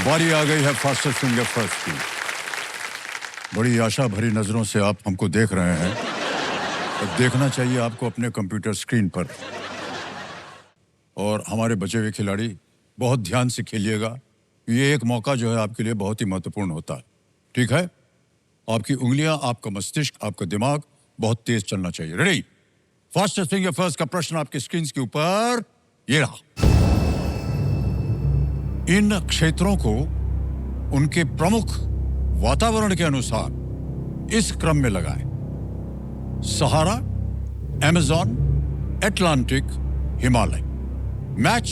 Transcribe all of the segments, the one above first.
बारी आ गई है फास्टेस्ट फिंगर फर्स्ट की। बड़ी आशा भरी नजरों से आप हमको देख रहे हैं और देखना चाहिए आपको अपने कंप्यूटर स्क्रीन पर। और हमारे बचे हुए खिलाड़ी बहुत ध्यान से खेलिएगा। ये एक मौका जो है आपके लिए बहुत ही महत्वपूर्ण होता है, ठीक है? आपकी उंगलियां, आपका मस्तिष्क, आपका दिमाग बहुत तेज चलना चाहिए। रेडी? फास्टेस्ट फिंगर फर्स्ट का प्रश्न आपके स्क्रीन के ऊपर ये रहा। इन क्षेत्रों को उनके प्रमुख वातावरण के अनुसार इस क्रम में लगाएं: Sahara, Amazon, Atlantic, Himalaya. Match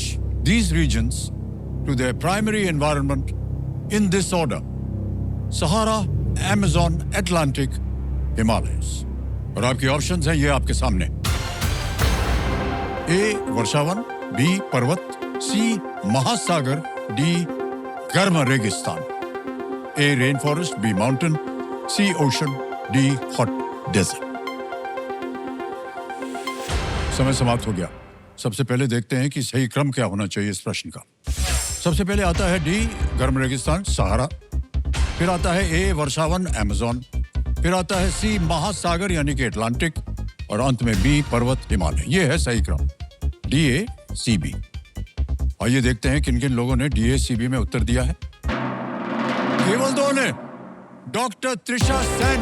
these regions to their primary environment in this order: Sahara, Amazon, Atlantic, Himalayas. और आपके ऑप्शंस हैं ये आपके सामने। ए वर्षावन, बी पर्वत, सी महासागर, डी गर्म रेगिस्तान। ए रेन फॉरेस्ट, बी माउंटेन, सी ओशन, डी हॉट डेजर्ट। समय समाप्त हो गया। सबसे पहले देखते हैं कि सही क्रम क्या होना चाहिए इस प्रश्न का। सबसे पहले आता है डी गर्म रेगिस्तान सहारा, फिर आता है ए वर्षावन अमेज़न, फिर आता है सी महासागर यानी कि अटलांटिक, और अंत में बी पर्वत हिमालय। ये है सही क्रम, डी ए सी बी। आइए देखते हैं किन किन लोगों ने डी ए सी बी में उत्तर दिया है। केवल दो ने, डॉक्टर त्रिशा सेन।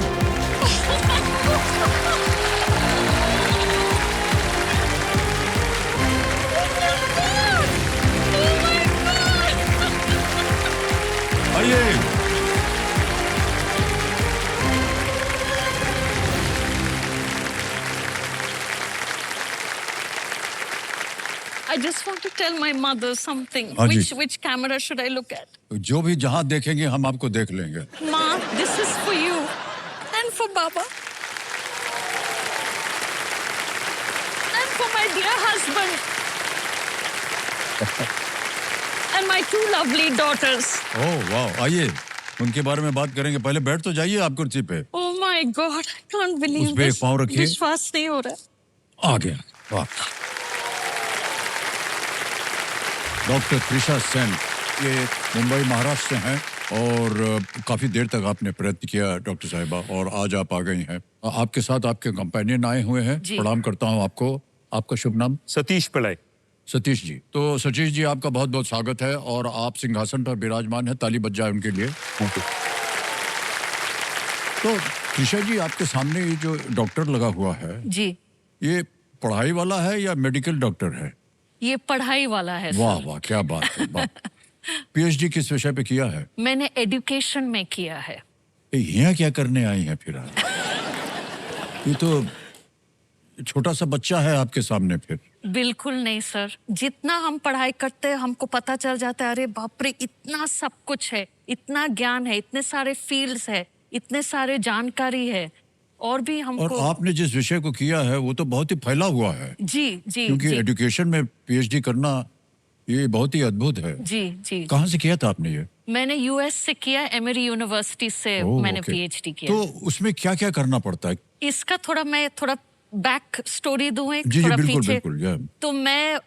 आइए I just want to tell my mother something. हाँ जी। Which camera should I look at? जो भी जहां देखेंगे हम आपको देख लेंगे। Ma, this is for you and for Baba and for my dear husband and my two lovely daughters. ओह वाह, आइए उनके बारे में बात करेंगे। पहले बैठ तो जाइए आप कुर्सी पे। Oh my God, I can't believe उस पे एक this. पाँव रखिए। विश्वास नहीं हो रहा। आ गया, वाह। डॉक्टर त्रिशा सेन, ये मुंबई महाराष्ट्र से हैं और काफी देर तक आपने प्रयत्न किया डॉक्टर साहिबा, और आज आप आ गई हैं। आपके साथ आपके कंपेनियन आए हुए हैं। जी। प्रणाम करता हूं आपको। आपका शुभ नाम? सतीश पिल्लाई। सतीश जी। तो सतीश जी, आपका बहुत बहुत स्वागत है और आप सिंहासन पर विराजमान हैं। ताली बज जाए उनके लिए। तो त्रिशा जी, आपके सामने ये जो डॉक्टर लगा हुआ है, जी, ये पढ़ाई वाला है या मेडिकल डॉक्टर है? ये पढ़ाई वाला है वाह सर। वाह, क्या बात है, वाह। पीएचडी किस विषय पे किया है? मैंने एजुकेशन में किया है। यहाँ क्या करने आई हैं फिर आप? ये तो छोटा सा बच्चा है आपके सामने फिर। बिल्कुल नहीं सर, जितना हम पढ़ाई करते हैं हमको पता चल जाता है, अरे बाप रे, इतना सब कुछ है, इतना ज्ञान है, इतने सारे फील्ड्स है, इतने सारे जानकारी है, और भी और हमको। आपने जिस विषय को किया है वो तो बहुत ही फैला हुआ है। जी जी क्योंकि जी एजुकेशन में पीएचडी करना ये बहुत ही अद्भुत है। जी जी। कहाँ से किया था आपने ये? मैंने यूएस से किया, एमरी यूनिवर्सिटी से ओह, मैंने ओके। पीएचडी किया। तो उसमें क्या क्या करना पड़ता है? इसका मैं थोड़ा बैक स्टोरी दूं, एक जी जी, थोड़ा बिल्कुल पीछे। बिल्कुल, या। तो मैं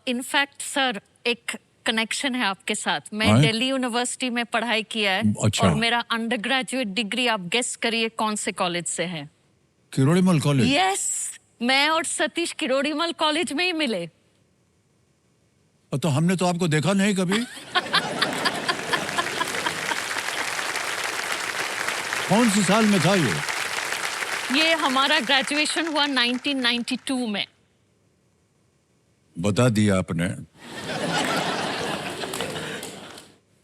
इनफैक्ट सर, एक कनेक्शन है आपके साथ। मैं हाँ? दिल्ली यूनिवर्सिटी में पढ़ाई किया है। अच्छा। और मेरा अंडर ग्रेजुएट डिग्री, आप गेस करिए कौन से कॉलेज से है? किरोड़ीमल कॉलेज? यस, मैं और सतीश किरोड़ीमल कॉलेज में ही मिले। तो हमने तो आपको देखा नहीं कभी। कौन सी साल में था ये? ये हमारा ग्रेजुएशन हुआ 1992 में। बता दिया आपने।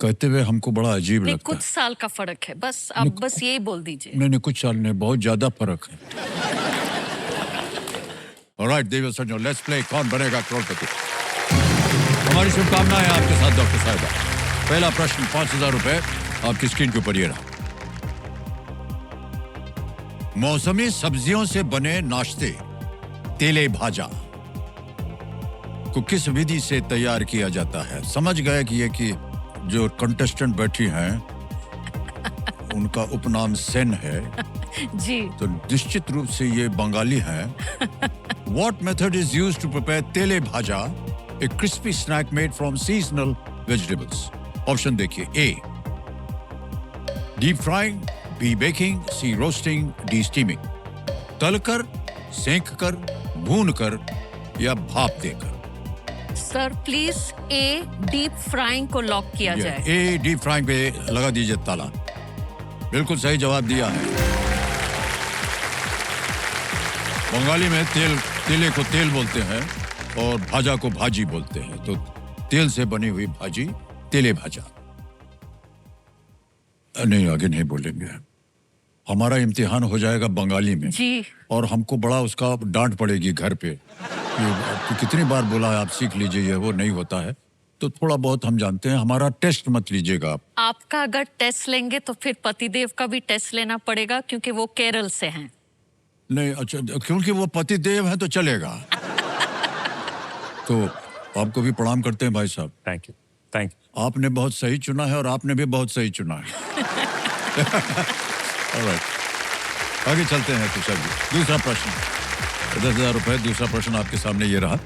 कहते हुए हमको बड़ा अजीब नहीं, लगता कुछ साल का फर्क है, बस आप बस यही बोल दीजिए। है। नहीं, कुछ साल नहीं, बहुत ज्यादा फर्क है। ऑलराइट देवी सज्जनों, लेट्स प्ले कौन बनेगा करोड़पति। हमारी शुभकामनाएं आपके साथ डॉक्टर साहिबा। पहला प्रश्न 5,000 रुपए आपकी स्क्रीन के ऊपर ये रहा। मौसमी सब्जियों से बने नाश्ते तेले भाजा को किस विधि से तैयार किया जाता है? समझ गए कि ये कि जो कंटेस्टेंट बैठी हैं उनका उपनाम सेन है, जी। तो निश्चित रूप से ये बंगाली हैं। What method is used to prepare tele bhaja, a crispy snack made from seasonal vegetables? Option देखिए, A deep frying, B baking, C roasting, D steaming. तलकर, सेंक कर, भून कर या भाप देकर। Sir please A deep frying को लॉक किया जाए। ए डीप फ्राइंग पे लगा दीजिए ताला। बिल्कुल सही जवाब दिया है। बंगाली में तेले को तेल बोलते हैं और भाजा को भाजी बोलते हैं, तो तेल से बनी हुई भाजी तेले भाजा। नहीं, आगे नहीं बोलेंगे, हमारा इम्तिहान हो जाएगा बंगाली में जी। और हमको बड़ा उसका डांट पड़ेगी घर पे कि कितनी बार बोला है आप सीख लीजिए, ये वो नहीं होता है। तो थोड़ा बहुत हम जानते हैं, हमारा टेस्ट मत लीजिएगा आप। आपका अगर टेस्ट लेंगे तो फिर पतिदेव का भी टेस्ट लेना पड़ेगा, क्योंकि वो केरल से हैं। नहीं, अच्छा, क्योंकि वो पतिदेव है तो चलेगा। तो आपको भी प्रणाम करते हैं भाई साहब। Thank you. आपने बहुत सही चुना है और आपने भी बहुत सही चुना है। Alright. आगे चलते हैं तुषार जी। दूसरा प्रश्न, 10,000 रुपए। दूसरा प्रश्न आपके सामने ये रहा।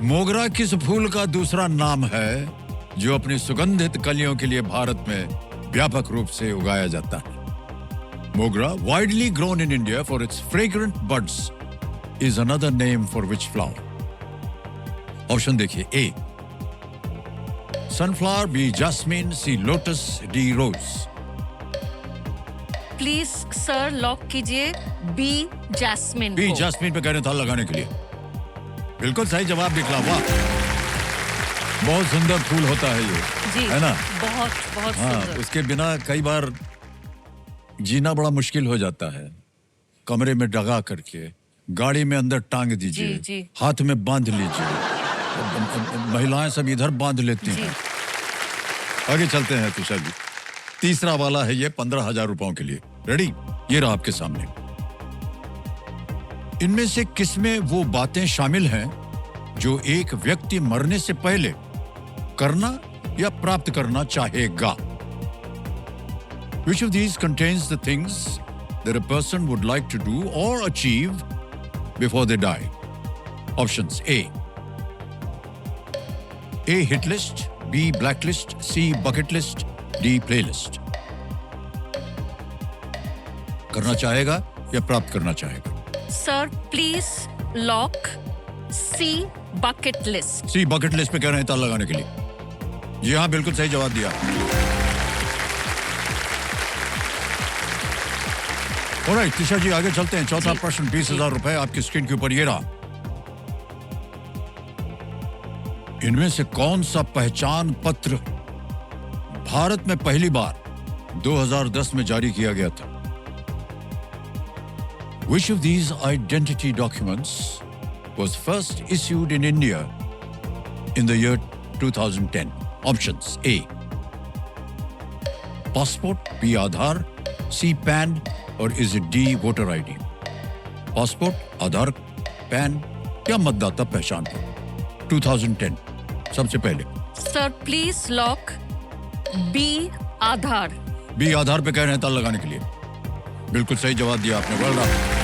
मोगरा किस फूल का दूसरा नाम है जो अपनी सुगंधित कलियों के लिए भारत में व्यापक रूप से उगाया जाता है? मोगरा, widely grown in India for its fragrant buds, is another name for which flower? Option देखिए, A sunflower, B jasmine, C lotus, D rose. Please sir lock कीजिए बी जैस्मिन बी को। जैस्मिन पे कह रहे ताल लगाने के लिए। बिल्कुल सही जवाब निकला, वाह। बहुत सुंदर फूल होता है ये, जी, है ना? बहुत बहुत हाँ, सुंदर। उसके बिना कई बार जीना बड़ा मुश्किल हो जाता है। कमरे में डगा करके, गाड़ी में अंदर टांग दीजिए, जी, जी। हाथ में बांध लीजिए। महिलाएं सब इधर बांध लेती जी। हैं। आगे चलते हैं तुषार जी। तीसरा वाला है ये 15,000 रुपयों के लिए। रेडी? ये रहा आपके सामने। इनमें से किसमें वो बातें शामिल हैं जो एक व्यक्ति मरने से पहले करना या प्राप्त करना चाहेगा? Which of these contains the things that a person would like to do or achieve before they die? Options: A hit list, B blacklist, C bucket list, D playlist. करना चाहेगा या प्राप्त करना चाहेगा? Sir please lock see bucket list. See bucket list पे कह रहे हैं ताल लगाने के लिए। जी हाँ, बिल्कुल सही जवाब दिया। ऑलराइट तुषार जी, आगे चलते हैं। चौथा प्रश्न, 20,000 रुपए आपकी स्क्रीन के ऊपर ये रहा। इनमें से कौन सा पहचान पत्र भारत में पहली बार 2010 में जारी किया गया था? Which of these identity documents was first issued in India in the year 2010? Options: A passport, B Aadhaar, C PAN, or is it D voter ID? Passport, Aadhaar, PAN या मतदाता पहचान पत्र 2010 सबसे पहले। Sir please lock B Aadhaar. B Aadhaar पे कह रहे हैं ताल लगाने के लिए। बिल्कुल सही जवाब दिया आपने, वेल डन।